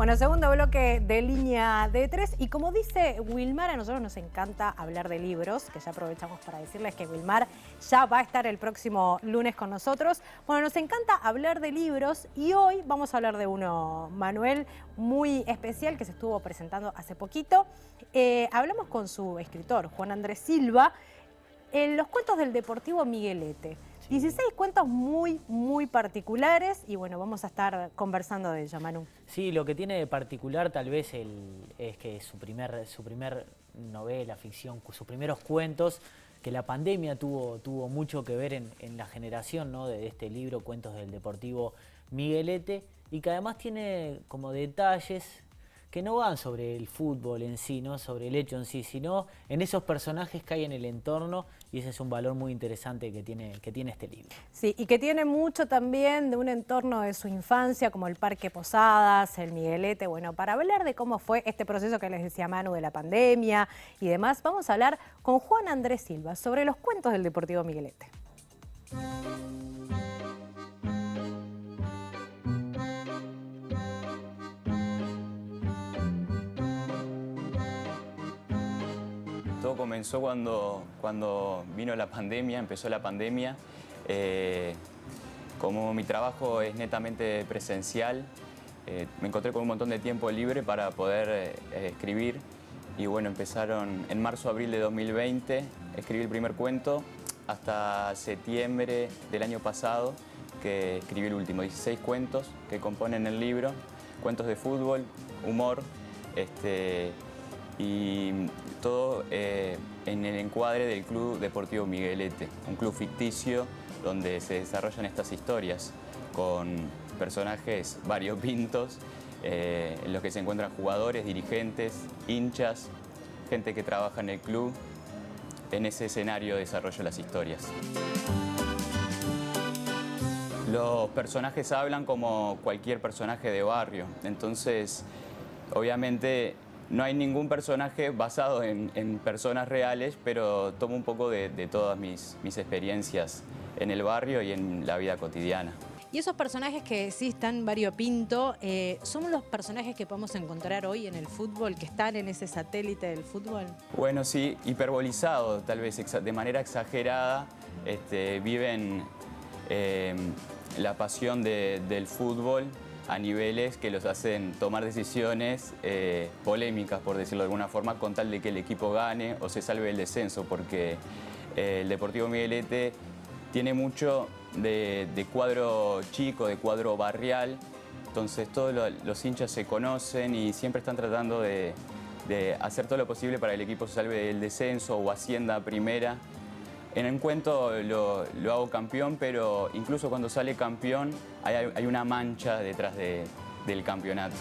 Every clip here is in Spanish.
Bueno, segundo bloque de Línea de 3 y como dice Wilmar, a nosotros nos encanta hablar de libros, que ya aprovechamos para decirles que Wilmar ya va a estar el próximo lunes con nosotros. Bueno, nos encanta hablar de libros y hoy vamos a hablar de uno, Manuel, muy especial que se estuvo presentando hace poquito. Hablamos con su escritor, Juan Andrés Silva, en los cuentos del Deportivo Miguelete. 16 cuentos muy particulares y bueno, vamos a estar conversando de ello, Manu. Sí, lo que tiene de particular tal vez es que su primer novela, ficción, sus primeros cuentos, que la pandemia tuvo mucho que ver en la generación, ¿no?, de este libro, Cuentos del Deportivo Miguelete, y que además tiene como detalles que no van sobre el fútbol en sí, no sobre el hecho en sí, sino en esos personajes que hay en el entorno, y ese es un valor muy interesante que tiene este libro. Sí, y que tiene mucho también de un entorno de su infancia, como el Parque Posadas, el Miguelete. Bueno, para hablar de cómo fue este proceso que les decía Manu de la pandemia y demás, vamos a hablar con Juan Andrés Silva sobre los cuentos del Deportivo Miguelete. Todo comenzó cuando vino la pandemia, empezó la pandemia. Como mi trabajo es netamente presencial, me encontré con un montón de tiempo libre para poder escribir. Y bueno, empezaron en marzo-abril de 2020, escribí el primer cuento, hasta septiembre del año pasado, que escribí el último, 16 cuentos que componen el libro, cuentos de fútbol, humor, y todo en el encuadre del Club Deportivo Miguelete, un club ficticio donde se desarrollan estas historias con personajes variopintos, en los que se encuentran jugadores, dirigentes, hinchas, gente que trabaja en el club. En ese escenario desarrollo las historias. Los personajes hablan como cualquier personaje de barrio, entonces obviamente no hay ningún personaje basado en personas reales, pero tomo un poco de todas mis experiencias en el barrio y en la vida cotidiana. Y esos personajes que sí están variopinto, ¿son los personajes que podemos encontrar hoy en el fútbol, que están en ese satélite del fútbol? Bueno, sí, hiperbolizado, tal vez de manera exagerada, viven la pasión del fútbol a niveles que los hacen tomar decisiones polémicas, por decirlo de alguna forma, con tal de que el equipo gane o se salve del descenso, porque el Deportivo Miguelete tiene mucho de cuadro chico, de cuadro barrial, entonces todos los hinchas se conocen y siempre están tratando de hacer todo lo posible para que el equipo se salve del descenso o ascienda a primera. En un cuento lo hago campeón, pero incluso cuando sale campeón hay una mancha detrás del campeonato.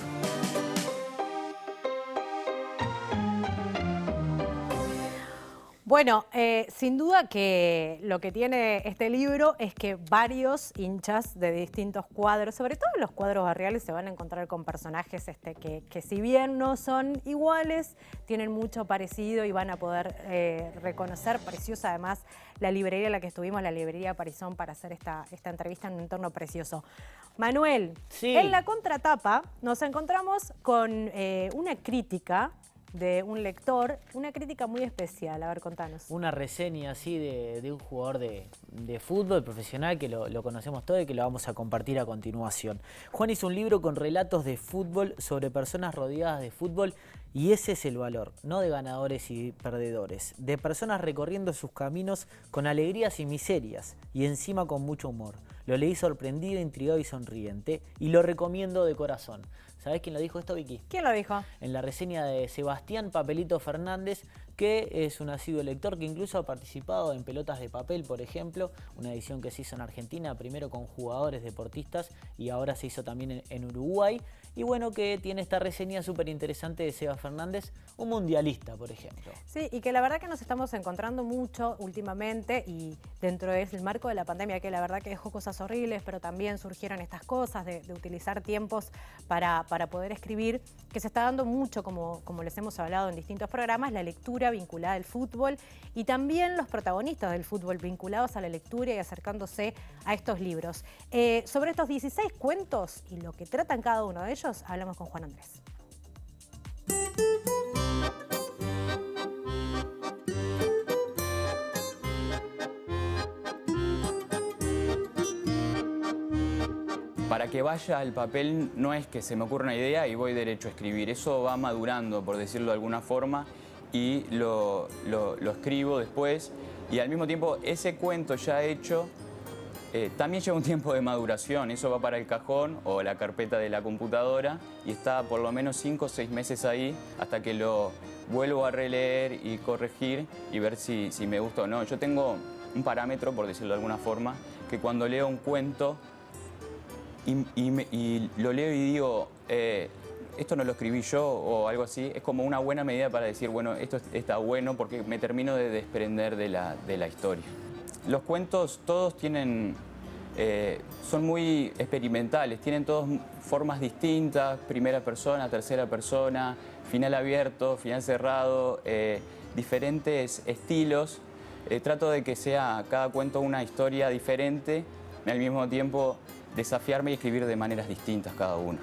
Bueno, sin duda que lo que tiene este libro es que varios hinchas de distintos cuadros, sobre todo los cuadros barriales, se van a encontrar con personajes que si bien no son iguales, tienen mucho parecido y van a poder reconocer. Preciosa además la librería en la que estuvimos, la librería Parisón, para hacer esta entrevista en un entorno precioso. Manuel, sí, en la contratapa nos encontramos con una crítica de un lector, una crítica muy especial. A ver, contanos. una reseña así de un jugador de fútbol profesional que lo conocemos todo y que lo vamos a compartir a continuación. Juan hizo un libro con relatos de fútbol sobre personas rodeadas de fútbol, y ese es el valor, no de ganadores y perdedores, de personas recorriendo sus caminos con alegrías y miserias, y encima con mucho humor. Lo leí sorprendido, intrigado y sonriente, y lo recomiendo de corazón. ¿Sabés quién lo dijo esto, Vicky? ¿Quién lo dijo? En la reseña de Sebastián Papelito Fernández, que es un asiduo lector que incluso ha participado en Pelotas de Papel, por ejemplo, una edición que se hizo en Argentina, primero con jugadores deportistas y ahora se hizo también en Uruguay. Y bueno, que tiene esta reseña súper interesante de Seba Fernández, un mundialista, por ejemplo. Sí, y que la verdad que nos estamos encontrando mucho últimamente y dentro del marco de la pandemia, que la verdad que dejó cosas horribles, pero también surgieron estas cosas de utilizar tiempos para poder escribir, que se está dando mucho, como les hemos hablado en distintos programas, la lectura vinculada al fútbol y también los protagonistas del fútbol vinculados a la lectura y acercándose a estos libros. Sobre estos 16 cuentos y lo que tratan cada uno de ellos, ellos hablamos con Juan Andrés. Para que vaya al papel no es que se me ocurra una idea y voy derecho a escribir. Eso va madurando, por decirlo de alguna forma, y lo escribo después. Y al mismo tiempo, ese cuento ya hecho también lleva un tiempo de maduración. Eso va para el cajón o la carpeta de la computadora y está por lo menos 5 o 6 meses ahí hasta que lo vuelvo a releer y corregir y ver si me gusta o no. Yo tengo un parámetro, por decirlo de alguna forma, que cuando leo un cuento y lo leo y digo, esto no lo escribí yo o algo así, es como una buena medida para decir, bueno, esto está bueno porque me termino de desprender de la historia. Los cuentos todos tienen, son muy experimentales, tienen todos formas distintas, primera persona, tercera persona, final abierto, final cerrado, diferentes estilos. Trato de que sea cada cuento una historia diferente y al mismo tiempo desafiarme y escribir de maneras distintas cada uno.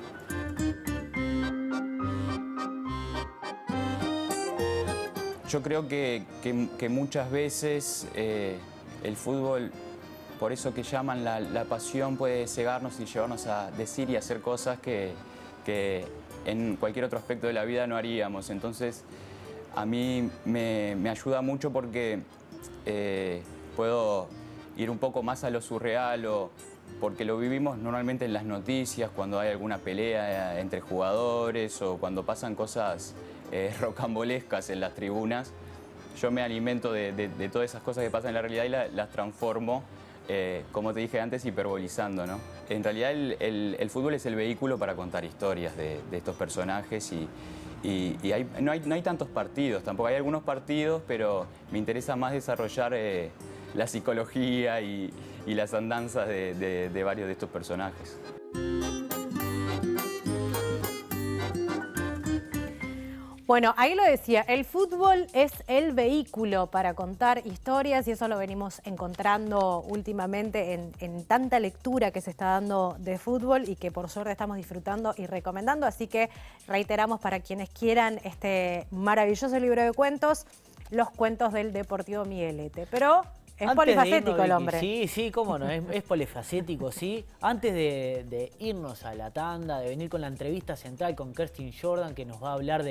Yo creo que muchas veces el fútbol, por eso que llaman la pasión, puede cegarnos y llevarnos a decir y hacer cosas que en cualquier otro aspecto de la vida no haríamos. Entonces, a mí me ayuda mucho porque puedo ir un poco más a lo surreal porque lo vivimos normalmente en las noticias, cuando hay alguna pelea entre jugadores o cuando pasan cosas rocambolescas en las tribunas. Yo me alimento de todas esas cosas que pasan en la realidad y las transformo, como te dije antes, hiperbolizando, ¿no? En realidad el fútbol es el vehículo para contar historias de estos personajes y no hay tantos partidos, tampoco hay algunos partidos, pero me interesa más desarrollar la psicología y las andanzas de varios de estos personajes. Bueno, ahí lo decía, el fútbol es el vehículo para contar historias y eso lo venimos encontrando últimamente en tanta lectura que se está dando de fútbol y que por suerte estamos disfrutando y recomendando. Así que reiteramos para quienes quieran este maravilloso libro de cuentos, Los cuentos del Deportivo Miguelete. Pero es polifacético el hombre. Sí, cómo no, es polifacético, sí. Antes de irnos a la tanda, de venir con la entrevista central con Kerstin Jordan, que nos va a hablar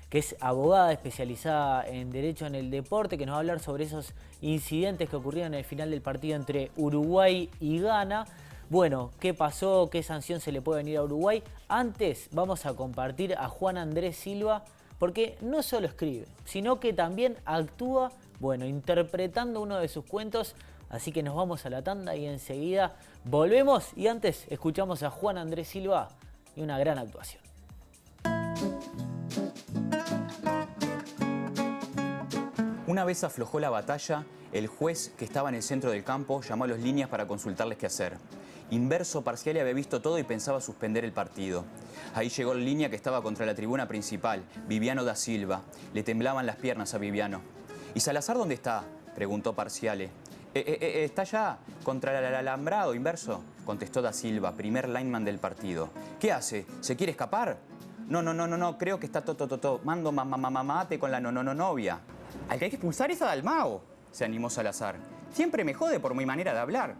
que es abogada especializada en Derecho en el Deporte, que nos va a hablar sobre esos incidentes que ocurrieron en el final del partido entre Uruguay y Ghana. Bueno, ¿qué pasó? ¿Qué sanción se le puede venir a Uruguay? Antes vamos a compartir a Juan Andrés Silva, porque no solo escribe, sino que también actúa, bueno, interpretando uno de sus cuentos. Así que nos vamos a la tanda y enseguida volvemos. Y antes escuchamos a Juan Andrés Silva y una gran actuación. Una vez aflojó la batalla, el juez que estaba en el centro del campo llamó a los líneas para consultarles qué hacer. Inverso Parciale había visto todo y pensaba suspender el partido. Ahí llegó el línea que estaba contra la tribuna principal, Viviano da Silva. Le temblaban las piernas a Viviano. ¿Y Salazar dónde está?, preguntó Parciale. Está allá, contra el alambrado, Inverso, contestó da Silva, primer lineman del partido. ¿Qué hace? ¿Se quiere escapar? No, creo que está mando mate con la novia. Al que hay que expulsar es a Dalmao, se animó Salazar. Siempre me jode por mi manera de hablar.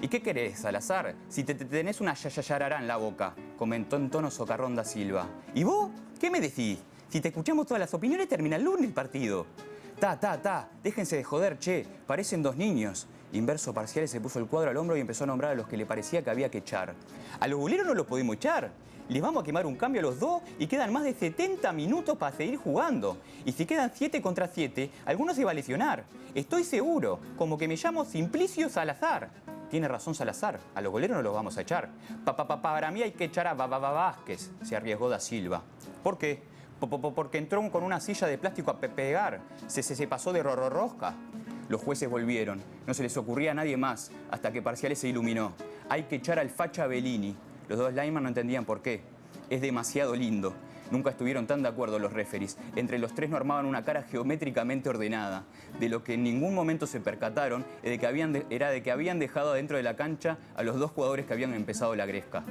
¿Y qué querés, Salazar? Si te tenés una yayarará en la boca, comentó en tono socarrón da Silva. ¿Y vos? ¿Qué me decís? Si te escuchamos todas las opiniones, termina el lunes el partido. Déjense de joder, che, parecen dos niños. Inverso Parciale se puso el cuadro al hombro y empezó a nombrar a los que le parecía que había que echar. A los boleros no los podemos echar. Les vamos a quemar un cambio a los dos y quedan más de 70 minutos para seguir jugando. Y si quedan 7 contra 7, alguno se va a lesionar. Estoy seguro, como que me llamo Simplicio Salazar. Tiene razón Salazar, a los goleros no los vamos a echar. Para mí hay que echar a Vázquez, se arriesgó da Silva. ¿Por qué? Porque entró con una silla de plástico a pegar, se pasó de rosca. Los jueces volvieron, no se les ocurría a nadie más, hasta que Parciale se iluminó. Hay que echar al facha Bellini. Los dos linemen no entendían por qué. Es demasiado lindo. Nunca estuvieron tan de acuerdo los referees. Entre los tres no armaban una cara geométricamente ordenada. De lo que en ningún momento se percataron era de que habían dejado adentro de la cancha a los dos jugadores que habían empezado la gresca.